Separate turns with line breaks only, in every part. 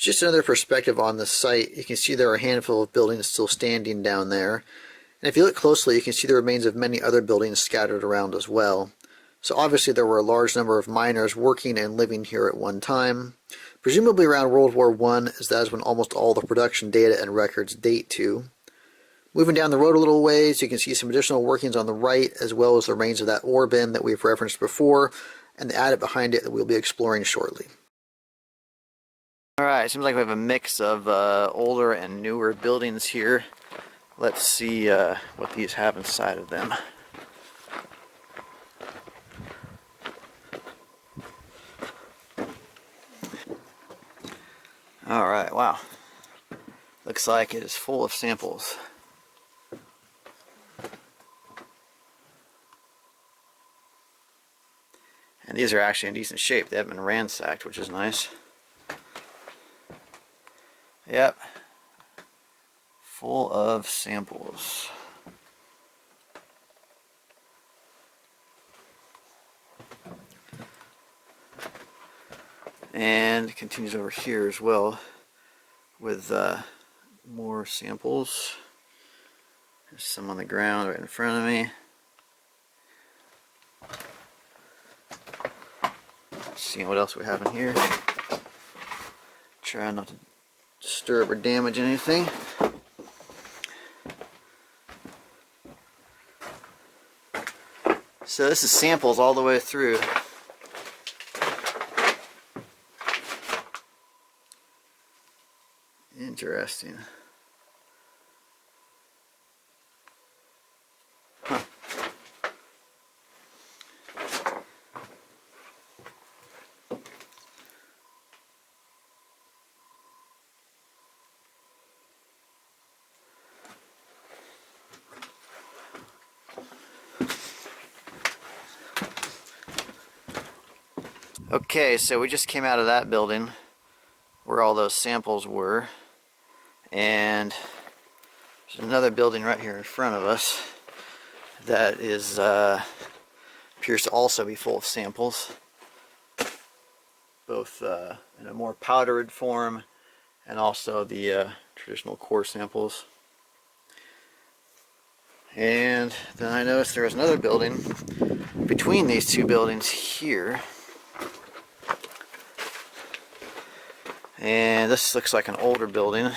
Just another perspective on the site, you can see there are a handful of buildings still standing down there. And if you look closely, you can see the remains of many other buildings scattered around as well. So obviously there were a large number of miners working and living here at one time. Presumably around World War I, as that is when almost all the production data and records date to. Moving down the road a little ways, you can see some additional workings on the right, as well as the remains of that ore bin that we've referenced before, and the adit behind it that we'll be exploring shortly. Alright, seems like we have a mix of older and newer buildings here. Let's see what these have inside of them. Alright, wow. Looks like it is full of samples. And these are actually in decent shape. They haven't been ransacked, which is nice. Yep. Full of samples. And it continues over here as well with more samples. There's some on the ground right in front of me. Seeing what else we have in here. Try not to disturb or damage anything. So this is samples all the way through. Interesting. Huh. Okay, so we just came out of that building where all those samples were, and there's another building right here in front of us that is appears to also be full of samples, both in a more powdered form and also the traditional core samples. And then I noticed there was another building between these two buildings here. And this looks like an older building.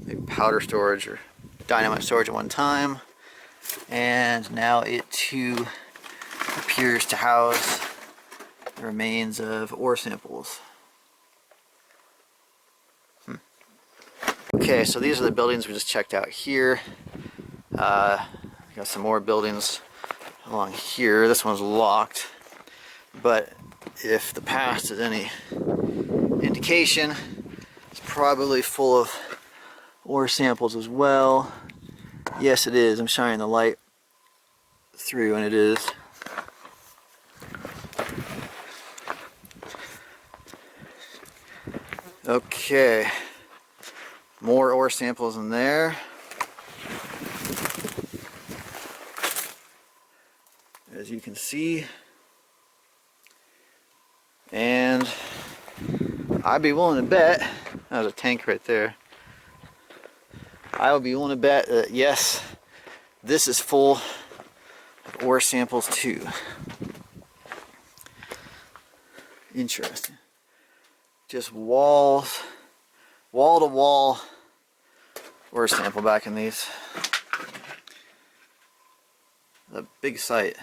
Maybe powder storage or dynamite storage at one time. And now it too appears to house the remains of ore samples. Okay, so these are the buildings we just checked out here. Got some more buildings along here. This one's locked, but if the past is any indication, it's probably full of ore samples as well. Yes, it is. I'm shining the light through, and it is. Okay, more ore samples in there. As you can see, and I'd be willing to bet, that was a tank right there, I would be willing to bet that yes, this is full of ore samples too. Interesting. Just wall to wall ore sample back in these. A big site.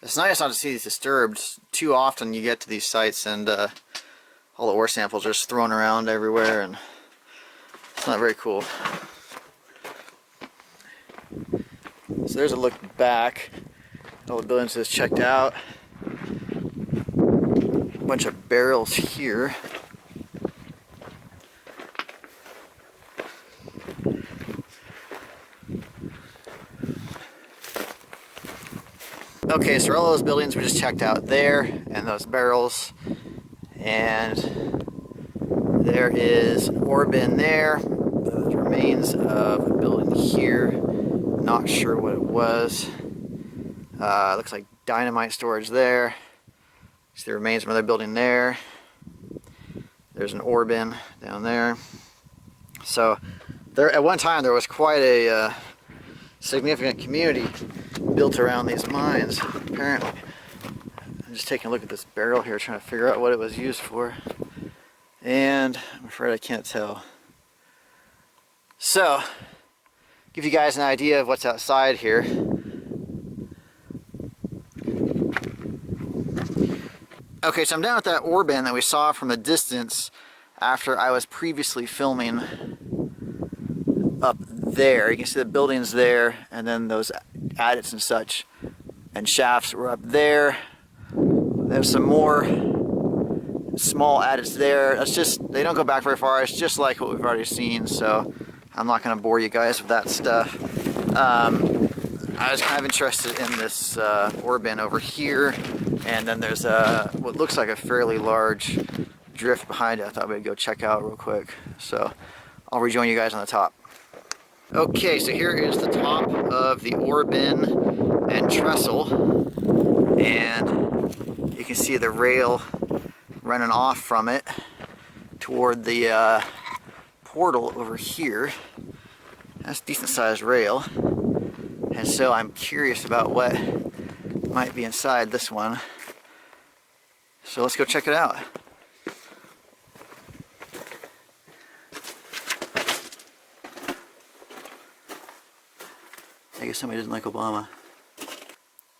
It's nice not to see these disturbed. Too often you get to these sites and all the ore samples are just thrown around everywhere, and it's not very cool. So there's a look back. All the buildings is checked out. A bunch of barrels here. Okay, so all those buildings we just checked out there, and those barrels, and there is an ore bin there. Those remains of a building here. Not sure what it was. Looks like dynamite storage there. See the remains of another building there. There's an ore bin down there. So there, at one time there was quite a significant community built around these mines, apparently. I'm just taking a look at this barrel here, trying to figure out what it was used for. And I'm afraid I can't tell. So, give you guys an idea of what's outside here. Okay, so I'm down at that ore bin that we saw from a distance after I was previously filming up there. You can see the buildings there, and then those adits and such and shafts were up there. There's some more small adits there. That's just, they don't go back very far. It's just like what we've already seen, so I'm not going to bore you guys with that stuff. I was kind of interested in this ore bin over here, and then there's what looks like a fairly large drift behind it. I thought we'd go check out real quick, so I'll rejoin you guys on the top. Okay, so here is the top of the ore bin and trestle, and you can see the rail running off from it toward the portal over here. That's a decent sized rail, and so I'm curious about what might be inside this one. So let's go check it out. I guess somebody doesn't like Obama.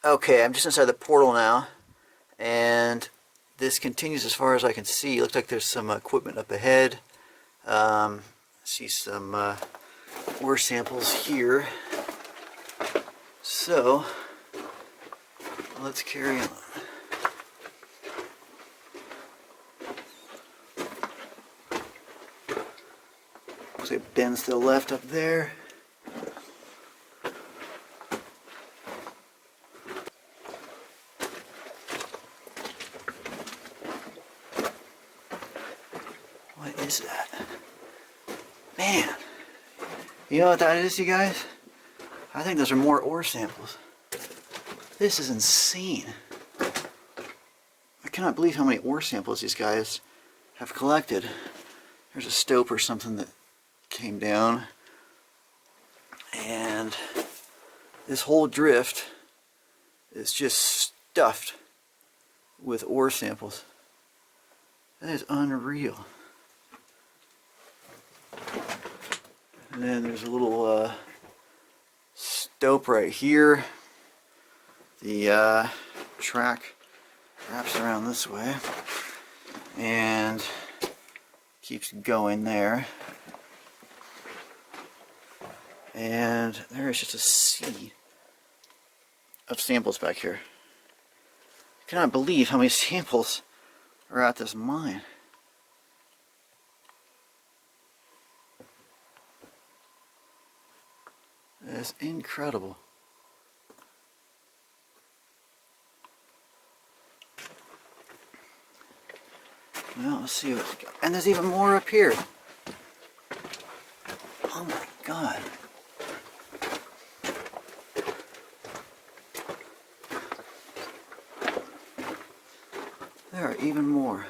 Okay, I'm just inside the portal now, and this continues as far as I can see. It looks like there's some equipment up ahead. I see some ore samples here. So, let's carry on. Looks like Ben's still left up there. What is that? Man, you know what that is, you guys? I think those are more ore samples. This is insane. I cannot believe how many ore samples these guys have collected. There's a stope or something that came down, and this whole drift is just stuffed with ore samples. That is unreal. And then there's a little stope right here. The track wraps around this way and keeps going there. And there is just a sea of samples back here. I cannot believe how many samples are at this mine. That's incredible. Well, let's see what's got. And there's even more up here. Oh my God. There are even more.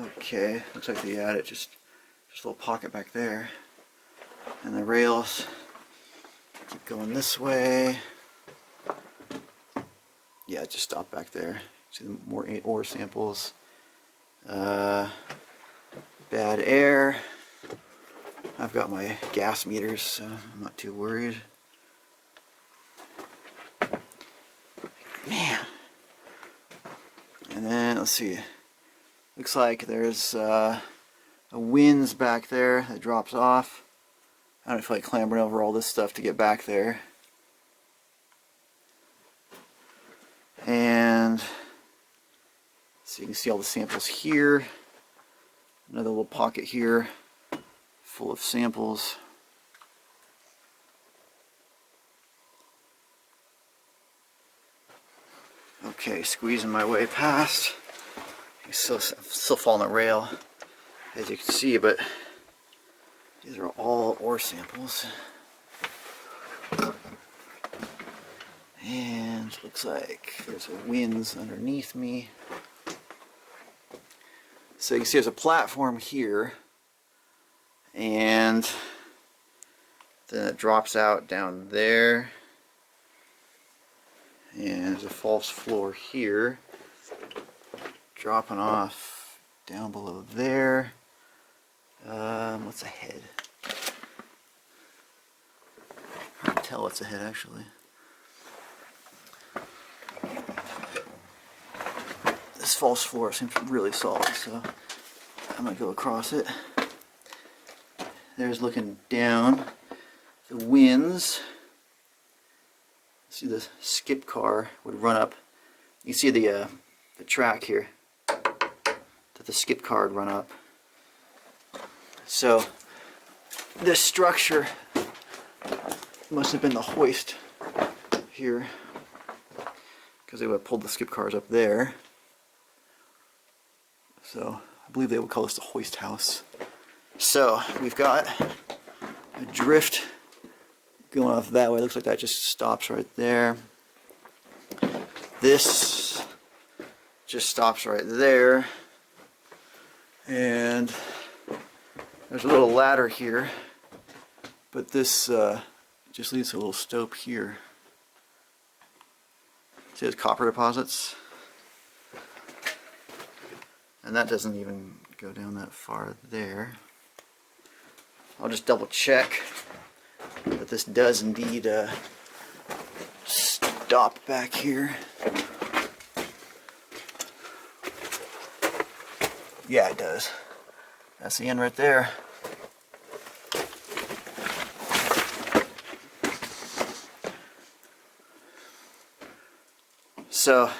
Okay, looks like the adit just a little pocket back there. And the rails keep going this way. Yeah, it just stopped back there. See more ore samples. Bad air. I've got my gas meters, so I'm not too worried. Man. And then, let's see. Looks like there's a winds back there that drops off. I don't feel like clambering over all this stuff to get back there. And so you can see all the samples here. Another little pocket here full of samples. Okay, squeezing my way past. I'm still following the rail, as you can see, but these are all ore samples. And looks like there's a winds underneath me. So you can see there's a platform here, and then it drops out down there, and there's a false floor here, dropping off down below there. What's ahead? Hard to tell what's ahead actually. This false floor seems really solid, so I'm gonna go across it. There's looking down the winds. See the skip car would run up. You see the track here that the skip car would run up. So this structure must have been the hoist here, because they would have pulled the skip cars up there. So I believe they would call this the hoist house. So we've got a drift going off that way. It looks like that just stops right there. This just stops right there. And there's a little ladder here, but this just leads to a little stope here. See those copper deposits? And that doesn't even go down that far there. I'll just double check that this does indeed stop back here. Yeah, it does. That's the end right there. So,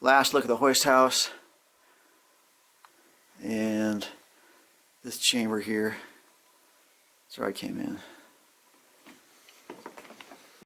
last look at the hoist house. And this chamber here, that's where I came in.